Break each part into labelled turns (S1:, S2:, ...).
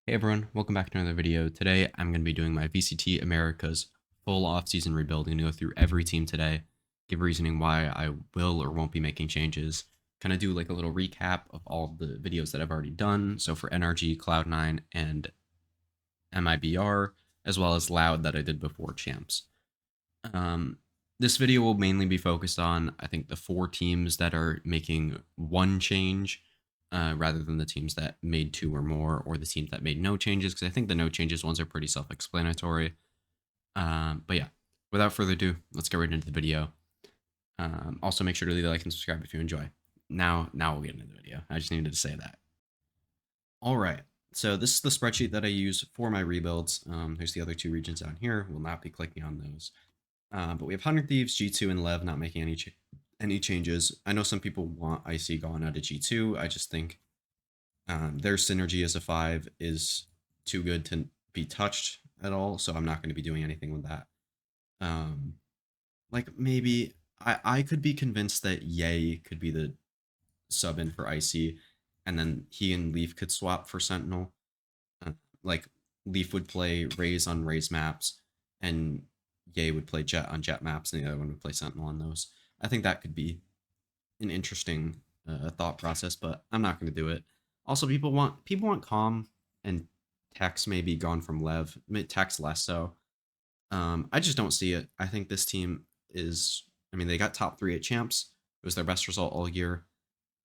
S1: Hey everyone, welcome back to another video. Today I'm going to be doing my VCT America's full off-season rebuild. I'm going to go through every team today, give reasoning why I will or won't be making changes, kind of do like a little recap of all of the videos that I've already done. So for NRG, Cloud9, and MIBR, as well as Loud that I did before Champs. This video will mainly be focused on, I think, the 4 teams that are making one change rather than the teams that made 2 or more, or the teams that made no changes, because I think the no changes ones are pretty self-explanatory. But yeah, without further ado, let's get right into the video. Also, make sure to leave a like and subscribe if you enjoy. Now we'll get into the video. I just needed to say that. All right, so this is the spreadsheet that I use for my rebuilds. There's the other 2 regions down here. We'll not be clicking on those. But we have 100 Thieves, G2, and Lev not making any changes. I know some people want Icy gone out of G2. I just think their synergy as a 5 is too good to be touched at all, so I'm not going to be doing anything with that. Like maybe I could be convinced that Ye could be the sub in for Icy, and then he and Leaf could swap for Sentinel. Like Leaf would play Raze on Raze maps, and Ye would play Jet on Jet maps, and the other one would play Sentinel on those. I think that could be an interesting thought process, but I'm not going to do it. Also, people want Calm and Tex maybe gone from Lev. Tex less so. I just don't see it. I think this team is. I mean, they got top 3 at champs. It was their best result all year.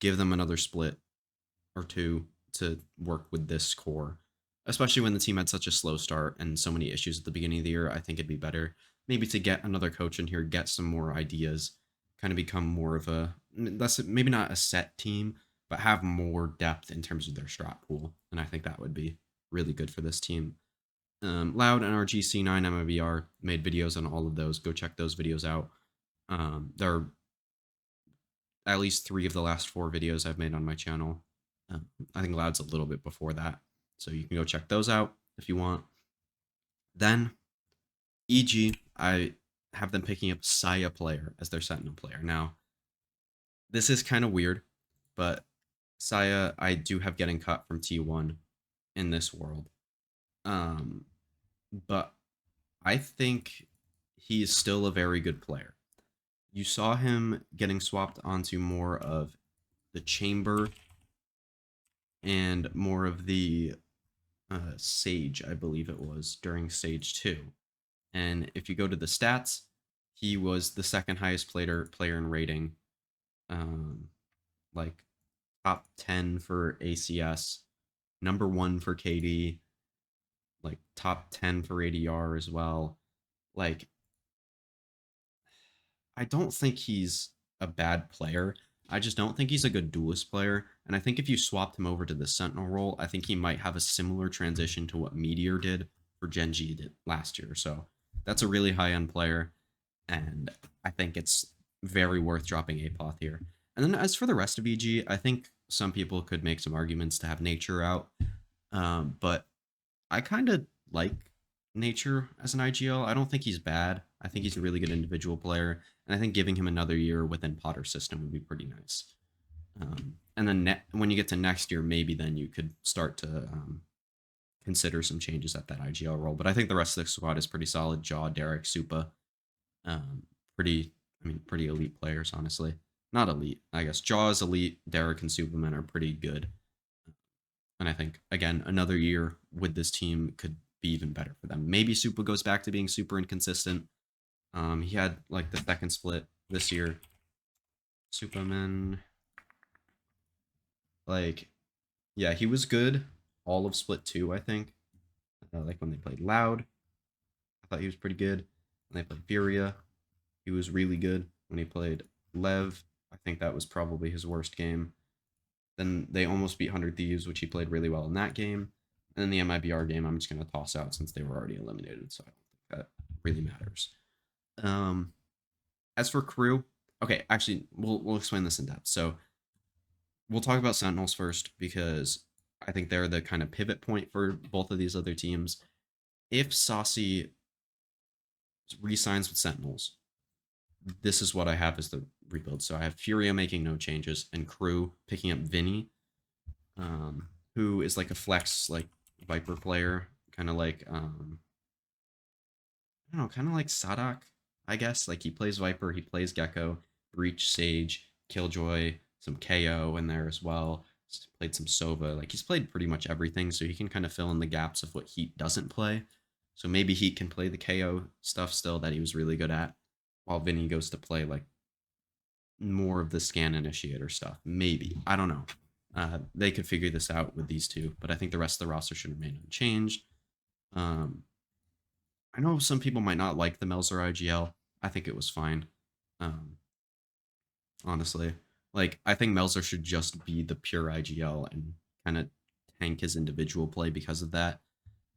S1: Give them another split or 2 to work with this core, especially when the team had such a slow start and so many issues at the beginning of the year. I think it'd be better maybe to get another coach in here, get some more ideas, kind of become more of a maybe not a set team, but have more depth in terms of their strat pool. And I think that would be really good for this team. Loud, NRG, C9, MIBR made videos on all of those. Go check those videos out. There are at least 3 of the last 4 videos I've made on my channel. I think Loud's a little bit before that, so you can go check those out if you want. Then, EG, I have them picking up Saya player as their Sentinel player. Now, this is kind of weird, but Saya I do have getting cut from T1 in this world. But I think he is still a very good player. You saw him getting swapped onto more of the Chamber and more of the Sage, I believe it was, during Sage 2. And if you go to the stats, he was the second highest player in rating, like top 10 for ACS, number 1 for KD, like top 10 for ADR as well. Like, I don't think he's a bad player. I just don't think he's a good duelist player. And I think if you swapped him over to the Sentinel role, I think he might have a similar transition to what Meteor did for Genji did last year. So that's a really high-end player. And I think it's very worth dropping Apoth here. And then as for the rest of EG, I think some people could make some arguments to have Nature out. But I kind of like Nature as an IGL. I don't think he's bad. I think he's a really good individual player. And I think giving him another year within Potter's system would be pretty nice. And then when you get to next year, maybe then you could start to consider some changes at that IGL role. But I think the rest of the squad is pretty solid. Jaw, Derek, Supa. Pretty elite players, honestly. Not elite, I guess. Jaw is elite. Derek and Superman are pretty good. And I think, again, another year with this team could be even better for them. Maybe Supa goes back to being super inconsistent. He had like the second split this year. Superman, like, yeah, he was good all of split 2, I think. Like when they played Loud, I thought he was pretty good. When they played Furia, he was really good. When he played Lev, I think that was probably his worst game. Then they almost beat 100 Thieves, which he played really well in that game. And then the MIBR game, I'm just going to toss out since they were already eliminated, so I don't think that really matters. As for KRU, okay, actually, we'll explain this in depth. So we'll talk about Sentinels first because I think they're the kind of pivot point for both of these other teams. If Saucy re-signs with Sentinels, this is what I have as the rebuild. So I have Furia making no changes and KRU picking up Vinny, who is like a flex, like Viper player, kind of like I don't know, kind of like Sadak, I guess. Like he plays Viper, he plays Gecko, Breach, Sage, Killjoy, some KO in there as well. He's played some Sova. Like he's played pretty much everything, so he can kind of fill in the gaps of what Heat doesn't play. So maybe Heat can play the KO stuff still that he was really good at, while Vinny goes to play like more of the scan initiator stuff. Maybe. I don't know. They could figure this out with these two, but I think the rest of the roster should remain unchanged. Um, I know some people might not like the Melzer IGL. I think it was fine. Um, honestly, like I think Melzer should just be the pure IGL and kind of tank his individual play because of that.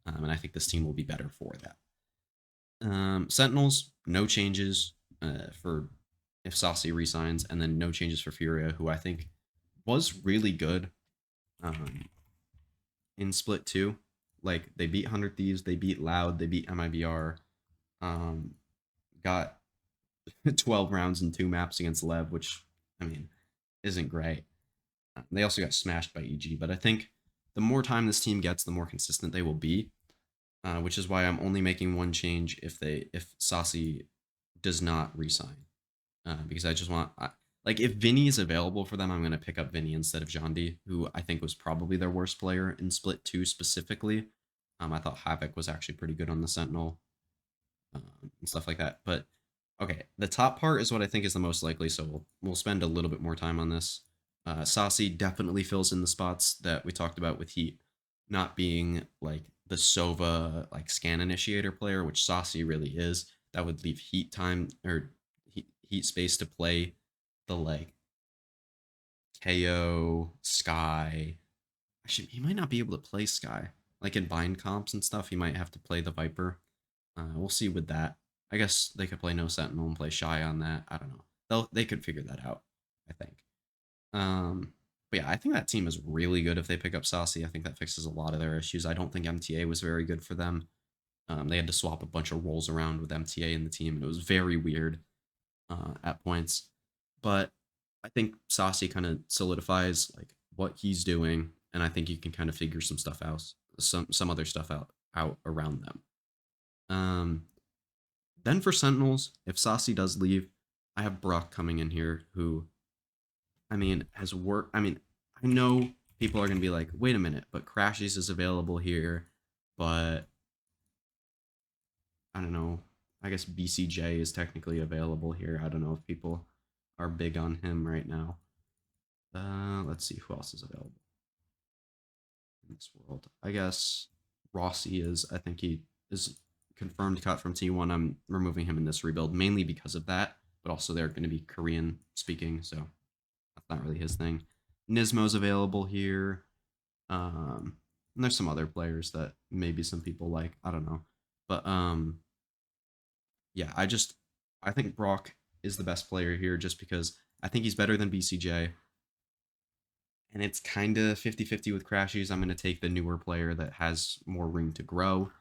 S1: And I think this team will be better for that. Sentinels, no changes for if Saucy resigns, and then no changes for Furia, who I think was really good um, in Split 2. Like, they beat 100 Thieves, they beat Loud, they beat MIBR, um, got 12 rounds in 2 maps against Lev, which, I mean, isn't great. They also got smashed by EG, but I think the more time this team gets, the more consistent they will be, which is why I'm only making one change if Saucy does not resign, because I just want like if Vinny is available for them, I'm gonna pick up Vinny instead of Jondi, who I think was probably their worst player in Split 2 specifically. I thought Havoc was actually pretty good on the Sentinel and stuff like that. But okay, the top part is what I think is the most likely, so we'll spend a little bit more time on this. Saucy definitely fills in the spots that we talked about with Heat not being like the Sova like scan initiator player, which Saucy really is. That would leave Heat time or Heat space to play the like KO Sky. Actually, he might not be able to play Sky like in bind comps and stuff. He might have to play the Viper. We'll see with that. I guess they could play no Sentinel and play Shy on that. I don't know. They could figure that out. I think. But yeah, I think that team is really good if they pick up Saucy. I think that fixes a lot of their issues. I don't think MTA was very good for them. They had to swap a bunch of roles around with MTA in the team, and it was very weird at points. But I think Saucy kind of solidifies like what he's doing, and I think you can kind of figure some stuff out, some other stuff out around them. Um, then for Sentinels, if Saucy does leave, I have Brock coming in here, who I mean has worked. I mean, I know people are gonna be like, wait a minute, but Crashies is available here, but I don't know. I guess BCJ is technically available here. I don't know if people are big on him right now. Let's see who else is available in this world. I guess Rossi is. I think he is confirmed cut from T1. I'm removing him in this rebuild mainly because of that, but also they're going to be Korean speaking, so that's not really his thing. Nismo's available here. And there's some other players that maybe some people like. I don't know, but yeah, I think Brock is the best player here just because I think he's better than BCJ. And it's kind of 50-50 with Crashies. I'm going to take the newer player that has more room to grow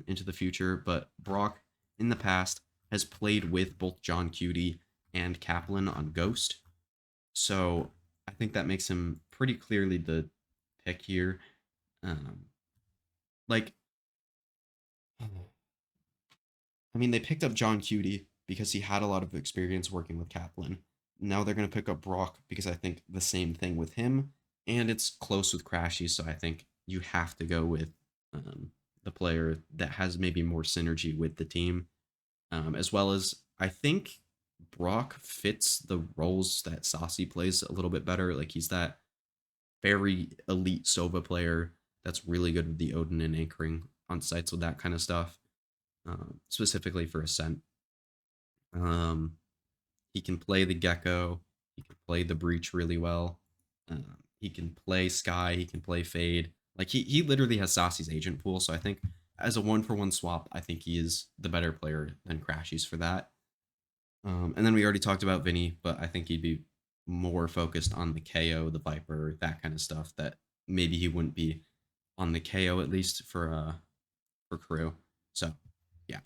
S1: into the future. But Brock, in the past, has played with both John Cutie and Kaplan on Ghost. So I think that makes him pretty clearly the pick here. Um, like, I mean, they picked up John Cutie because he had a lot of experience working with Kaplan. Now they're going to pick up Brock because I think the same thing with him, and it's close with Crashy, so I think you have to go with the player that has maybe more synergy with the team, as well as I think Brock fits the roles that Saucy plays a little bit better. Like he's that very elite Sova player that's really good with the Odin and anchoring on sites with that kind of stuff, specifically for Ascent. Um, he can play the Gecko. He can play the Breach really well. He can play Sky. He can play Fade. Like he literally has Saucy's agent pool. So I think as a 1-for-1 swap, I think he is the better player than Crashies for that. And then we already talked about Vinny, but I think he'd be more focused on the KO, the Viper, that kind of stuff. That maybe he wouldn't be on the KO at least for crew. So yeah,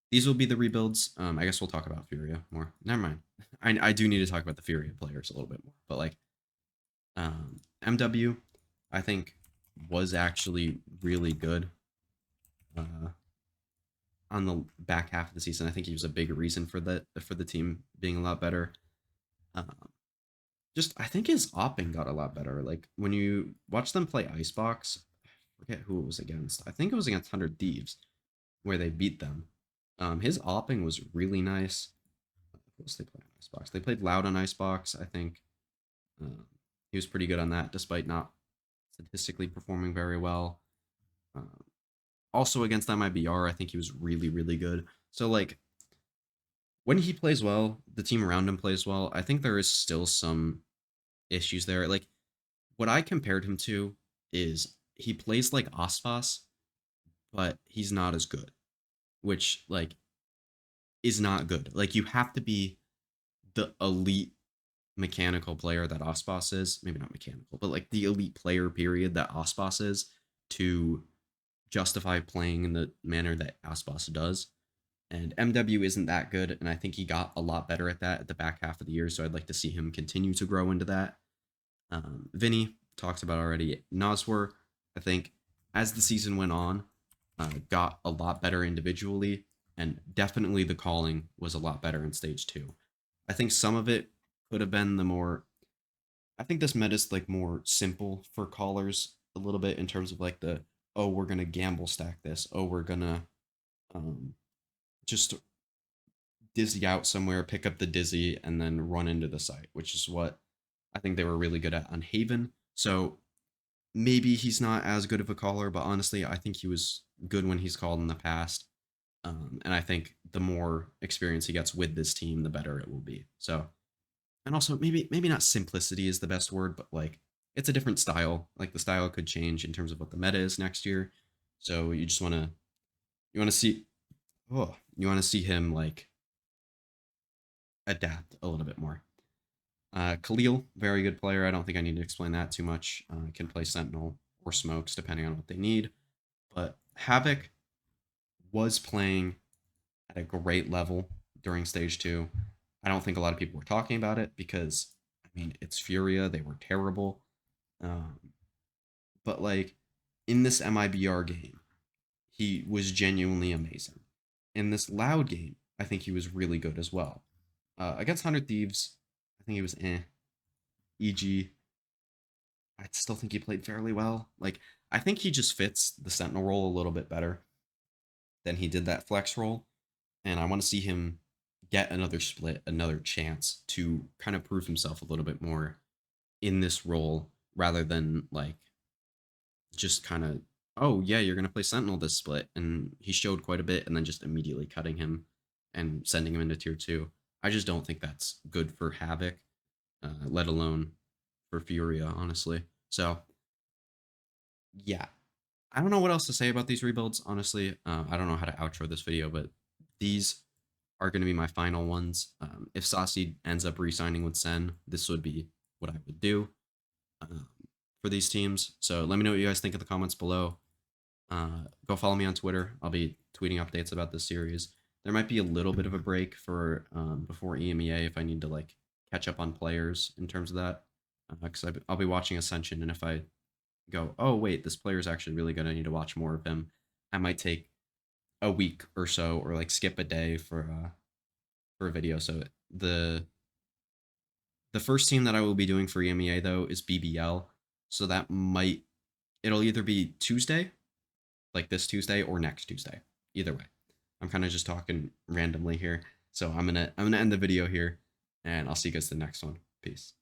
S1: these will be the rebuilds. I guess we'll talk about Furia more. Never mind. I do need to talk about the Furia players a little bit more, but like MW, I think was actually really good uh, on the back half of the season. I think he was a big reason for the team being a lot better. Um, just I think his opping got a lot better. Like when you watch them play Icebox, I forget who it was against. I think it was against 100 Thieves where they beat them. His opping was really nice. Who else they played on Icebox? They played Loud on Icebox. I think um, he was pretty good on that, despite not statistically performing very well. Um, Also against MIBR, I think he was really, really good. So like when he plays well, the team around him plays well. I think there is still some issues there. Like what I compared him to is he plays like Aspas, but he's not as good, which like is not good. Like you have to be the elite mechanical player that Aspas is. Maybe not mechanical, but like the elite player period that Aspas is to justify playing in the manner that Aspas does. And MW isn't that good, and I think he got a lot better at that at the back half of the year. So I'd like to see him continue to grow into that. Vinny talked about already. Noswer, I think, as the season went on, got a lot better individually, and definitely the calling was a lot better in stage two. I think some of it could have been the more. I think this meta's like more simple for callers a little bit in terms of like the oh we're gonna gamble stack this, oh we're gonna um, just dizzy out somewhere, pick up the dizzy, and then run into the site, which is what I think they were really good at on Haven. So maybe he's not as good of a caller, but honestly, I think he was good when he's called in the past. And I think the more experience he gets with this team, the better it will be. So, and also maybe not simplicity is the best word, but like it's a different style. Like the style could change in terms of what the meta is next year. So you just want to see you want to see him like adapt a little bit more. Khalil, very good player. I don't think I need to explain that too much. Can play Sentinel or Smokes depending on what they need. But Havoc was playing at a great level during stage two. I don't think a lot of people were talking about it because, I mean, it's Furia. They were terrible. Um, but like in this MIBR game, he was genuinely amazing. In this Loud game, I think he was really good as well. Against 100 Thieves, I think he was EG, I still think he played fairly well. Like, I think he just fits the Sentinel role a little bit better than he did that flex role. And I want to see him get another split, another chance to kind of prove himself a little bit more in this role rather than like just kind of, oh, yeah, you're going to play Sentinel this split. And he showed quite a bit and then just immediately cutting him and sending him into tier two. I just don't think that's good for Havoc, let alone for Furia, honestly. So, yeah, I don't know what else to say about these rebuilds, honestly. I don't know how to outro this video, but these are going to be my final ones. If Saucy ends up re-signing with Sen, this would be what I would do um, for these teams. So let me know what you guys think in the comments below. Go follow me on Twitter. I'll be tweeting updates about this series. There might be a little bit of a break for before EMEA if I need to like catch up on players in terms of that, because I'll be watching Ascension, and if I go, oh wait, this player is actually really good, I need to watch more of him, I might take a week or so, or like skip a day for a video. So the first team that I will be doing for EMEA though is BBL. So that might it'll either be Tuesday, like this Tuesday, or next Tuesday. Either way. I'm kind of just talking randomly here. So I'm gonna end the video here, and I'll see you guys the next one. Peace.